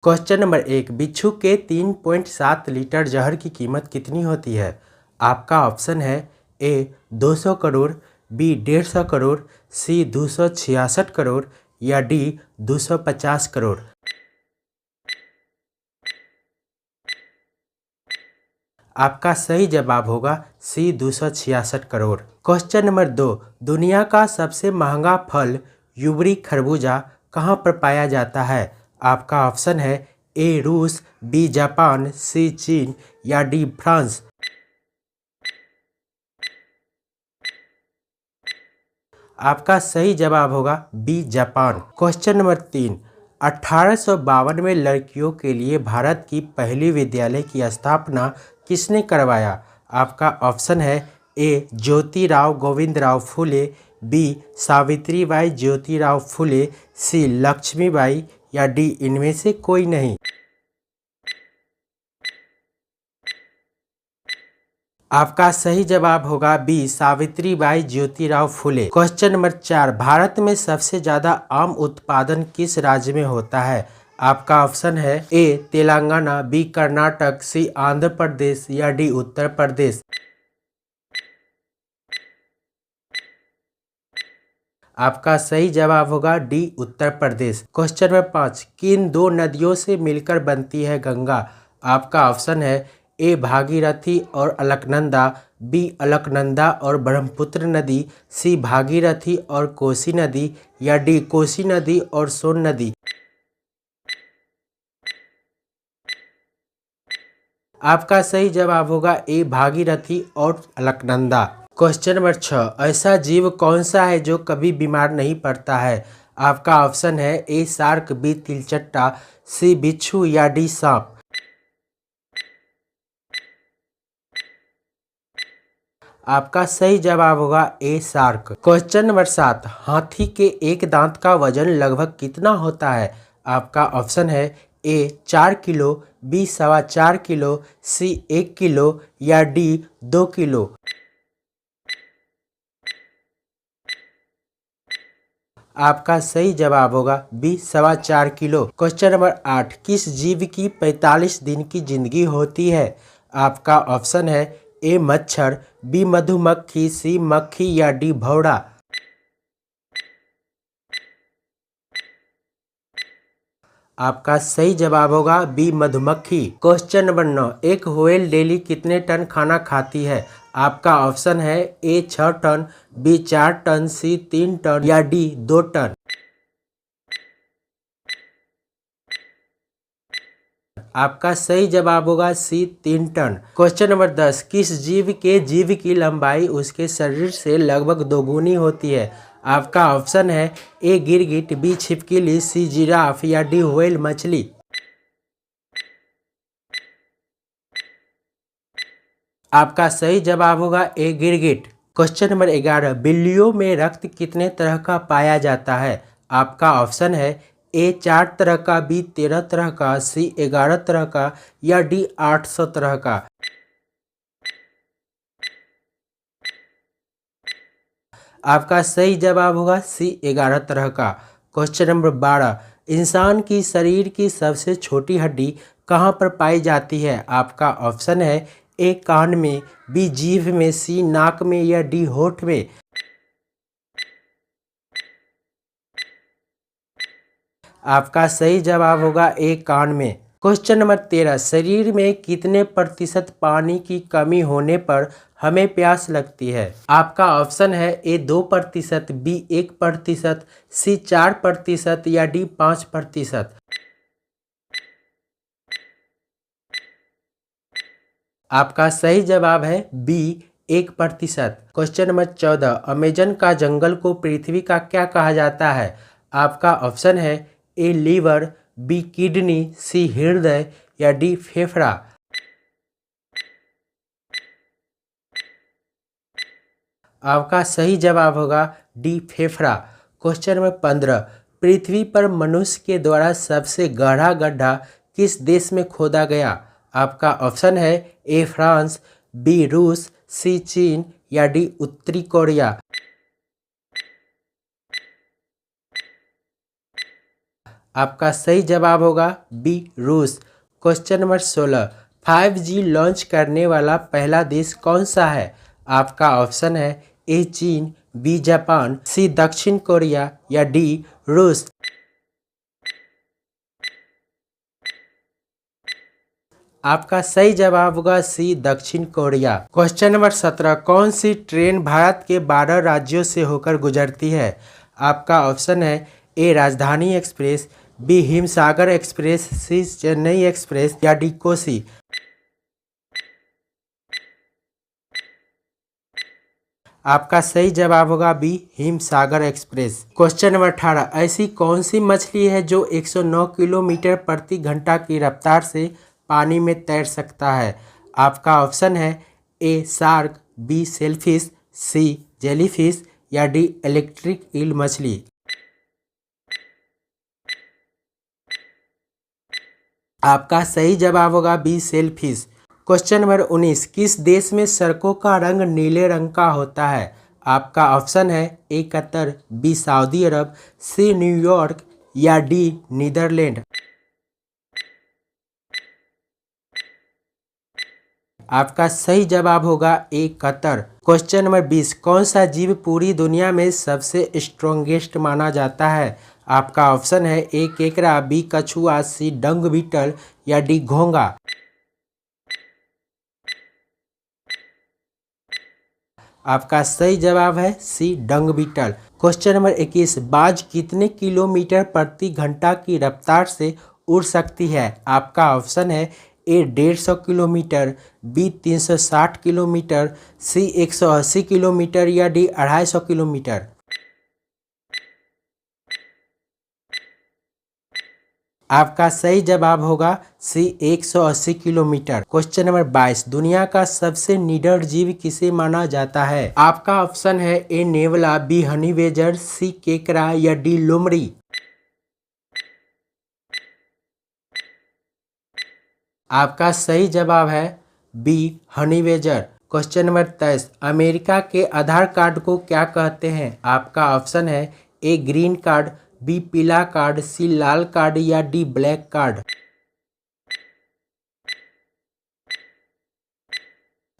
Question number 1, बिच्छू के 3.7 litre जहर की कीमत कितनी होती है? आपका ऑप्शन है ए 200 करोड़, बी 150 करोड़, सी 266 करोड़ या डी 250 करोड़। आपका सही जवाब होगा सी 266 करोड़। क्वेश्चन नंबर 2, दुनिया का सबसे महंगा फल यूबरी खरबूजा कहाँ पर पाया जाता है? आपका ऑप्शन है ए रूस, बी जापान, सी चीन या डी फ्रांस। आपका सही जवाब होगा बी जापान। क्वेश्चन नंबर 3, 1852 में लड़कियों के लिए भारत की पहली विद्यालय की स्थापना किसने करवाया? आपका ऑप्शन है ए ज्योतिराव गोविंदराव फुले, बी सावित्रीबाई ज्योतिराव फुले, सी लक्ष्मीबाई या डी इनमें से कोई नहीं। आपका सही जवाब होगा B Savitribai Jyotirao Phule. Question number 4, Bharat में सबसे ज्यादा आम उत्पादन किस राज्य में होता है? आपका ऑप्शन है ए तेलंगाना, बी कर्नाटक, सी आंध्र प्रदेश या डी उत्तर प्रदेश। आपका सही जवाब होगा D Uttar Pradesh. Question number 5, किन दो नदियों से मिलकर बनती है गंगा? आपका ऑप्शन है ए भागीरथी और अलकनंदा, बी अलकनंदा और ब्रह्मपुत्र नदी, सी भागीरथी और कोसी नदी या डी कोसी नदी और सोन नदी। आपका सही जवाब होगा ए भागीरथी और अलकनंदा। क्वेश्चन नंबर 6, ऐसा जीव कौन सा है जो कभी बीमार नहीं पड़ता है? आपका ऑप्शन है ए शार्क, बी तिलचट्टा, सी बिच्छू या डी सांप। आपका सही जवाब होगा ए शार्क। क्वेश्चन नंबर 7, हाथी के एक दांत का वजन लगभग कितना होता है? आपका ऑप्शन है ए 4 किलो, बी 4.25 किलो, सी 1 किलो या डी 2 किलो। आपका सही जवाब होगा बी 4.25 किलो। क्वेश्चन नंबर 8, किस जीव की 45 दिन की जिंदगी होती है? आपका ऑप्शन है ए मच्छर, बी मधुमक्खी, सी मक्खी या डी भौरा। आपका सही जवाब होगा बी मधुमक्खी। क्वेश्चन नंबर 9, एक व्हेल डेली कितने टन खाना खाती है? आपका ऑप्शन है ए 6 टन, बी 4 टन, सी 3 टन या डी 2 टन। आपका सही जवाब होगा सी 3 टन। क्वेश्चन नंबर 10, किस जीव की लंबाई उसके शरीर से लगभग दोगुनी होती है? आपका ऑप्शन है ए गिरगिट, बी छिपकली, सी जिराफ या डी व्हेल मछली। आपका सही जवाब होगा ए गिरगिट। क्वेश्चन नंबर 11, बिल्लियों में रक्त कितने तरह का पाया जाता है? आपका ऑप्शन है ए 4 तरह का, बी 13 तरह का, सी 11 तरह का या डी 800 तरह का। आपका सही जवाब होगा सी 11 तरह का। क्वेश्चन नंबर 12, इंसान की शरीर की सबसे छोटी हड्डी कहाँ पर पाई जाती है? आपका ऑप्शन है ए कान में, बी जीभ में, सी नाक में या डी होठ में। आपका सही जवाब होगा ए कान में। क्वेश्चन नंबर 13, शरीर में कितने प्रतिशत पानी की कमी होने पर हमें प्यास लगती है? आपका ऑप्शन है ए 2%, बी 1%, सी 4% या डी 5%। आपका सही जवाब है बी 1%। क्वेश्चन नंबर 14, अमेजन का जंगल को पृथ्वी का क्या कहा जाता है? आपका ऑप्शन है ए लीवर, बी किडनी, सी हृदय या डी फेफड़ा। आपका सही जवाब होगा डी फेफड़ा। क्वेश्चन नंबर 15, पृथ्वी पर मनुष्य के द्वारा सबसे गहरा गड्ढा किस देश में खोदा गया? आपका ऑप्शन है ए फ्रांस, बी रूस, सी चीन या डी उत्तरी कोरिया। आपका सही जवाब होगा बी रूस। क्वेश्चन नंबर 16, 5G लॉन्च करने वाला पहला देश कौन सा है? आपका ऑप्शन है ए चीन, बी जापान, सी दक्षिण कोरिया या डी रूस। आपका सही जवाब होगा सी दक्षिण कोरिया। क्वेश्चन नंबर 17, कौन सी ट्रेन भारत के 12 राज्यों से होकर गुजरती है? आपका ऑप्शन है A Rajdhani express, B Himsagar express, C Chennai express या डी कोसी। आपका सही जवाब होगा B Himsagar express. Question number 18, ऐसी कौन सी मछली है जो 109 किलोमीटर प्रति घंटा की रफ्तार से पानी में तैर सकता है? आपका ऑप्शन है ए शार्क, बी सेलफिश, सी जेलीफिश या डी इलेक्ट्रिक ईल मछली। आपका सही जवाब होगा बी सेलफिश। क्वेश्चन नंबर 19, किस देश में सड़कों का रंग नीले रंग का होता है? आपका ऑप्शन है ए कतर, बी सऊदी अरब, सी न्यूयॉर्क या डी नीदरलैंड। आपका सही जवाब होगा ए कतर। क्वेश्चन नंबर 20, कौन सा जीव पूरी दुनिया में सबसे स्ट्रॉन्गेस्ट माना जाता है? आपका ऑप्शन है ए केकड़ा, बी कछुआ, सी डंग बीटल या डी घोंगा। आपका सही जवाब है सी डंग बीटल। क्वेश्चन नंबर 21, बाज कितने किलोमीटर प्रति घंटा की रफ्तार से उड़ सकती है? आपका ऑप्शन है ए 150 किलोमीटर, बी 360 किलोमीटर, सी 180 किलोमीटर या डी 250 किलोमीटर। आपका सही जवाब होगा सी 180 किलोमीटर। क्वेश्चन नंबर 22, दुनिया का सबसे निडर जीव किसे माना जाता है? आपका ऑप्शन है ए नेवला, बी हनी बेजर, सी केकड़ा या डी लोमड़ी। आपका सही जवाब है B honey badger. Question number 23, America के आधार कार्ड को क्या कहते हैं? आपका ऑप्शन है ए ग्रीन कार्ड, बी पीला कार्ड, सी लाल कार्ड या डी ब्लैक कार्ड।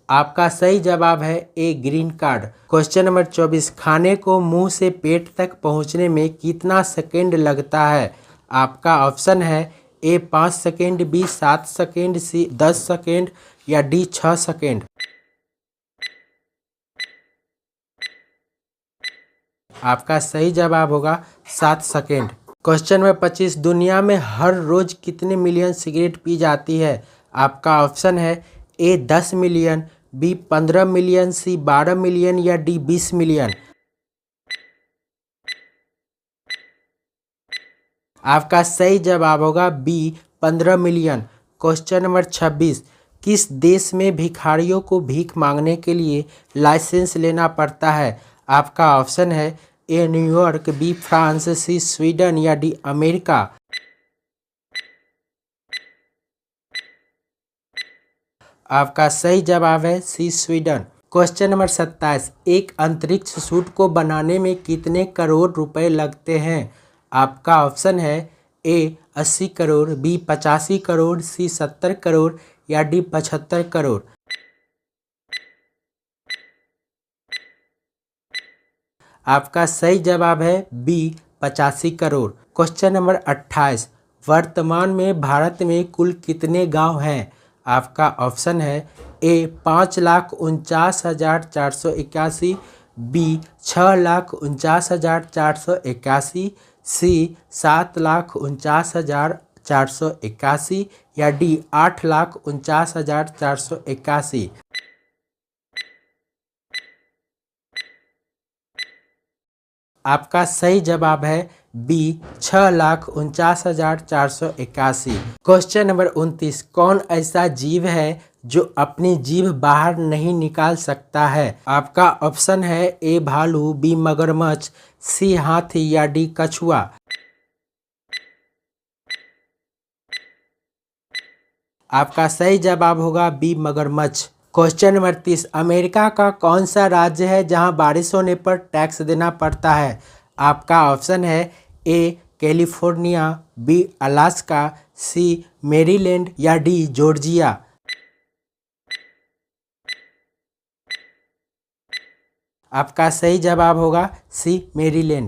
आपका सही जवाब है ए ग्रीन कार्ड। क्वेश्चन नंबर 24, खाने को मुंह से पेट तक पहुंचने में कितना सेकेंड लगता है? आपका ऑप्शन है ए 5 सेकेंड, बी 7 सेकेंड, सी 10 सेकेंड या डी 6 सेकेंड। आपका सही जवाब होगा 7 सेकेंड। क्वेश्चन नंबर 25, दुनिया में हर रोज कितने मिलियन सिगरेट पी जाती है? आपका ऑप्शन है ए 10 मिलियन, बी 15 मिलियन, सी 12 मिलियन या डी 20 मिलियन। आपका सही जवाब होगा बी 15 मिलियन। क्वेश्चन नंबर 26, किस देश में भिखारियों को भीख मांगने के लिए लाइसेंस लेना पड़ता है? आपका ऑप्शन है ए न्यूयॉर्क, बी फ्रांस, सी स्वीडन या डी अमेरिका। आपका सही जवाब है सी स्वीडन। क्वेश्चन नंबर 27, एक अंतरिक्ष सूट को बनाने में कितने करोड़ रुपए लगते हैं? आपका ऑप्शन है ए 80 करोड़, बी 85 करोड़, सी 70 करोड़ या डी 75 करोड़। आपका सही जवाब है बी 85 करोड़। क्वेश्चन नंबर 28, वर्तमान में भारत में कुल कितने गांव हैं? आपका ऑप्शन है ए 5,49,481, बी 6,49,481, सी 7,49,481 या डी 8,49,481। आपका सही जवाब है बी 6,49,481। क्वेश्चन नंबर 29, कौन ऐसा जीव है जो अपनी जीभ बाहर नहीं निकाल सकता है? आपका ऑप्शन है ए भालू, बी मगरमच्छ, सी हाथी या डी कछुआ। आपका सही जवाब होगा बी मगरमच्छ। क्वेश्चन नंबर 30, अमेरिका का कौन सा राज्य है जहां बारिश होने पर टैक्स देना पड़ता है? आपका ऑप्शन है ए कैलिफोर्निया, बी अलास्का, सी मैरीलैंड या डी जॉर्जिया। आपका सही जवाब होगा सी मैरीलैंड।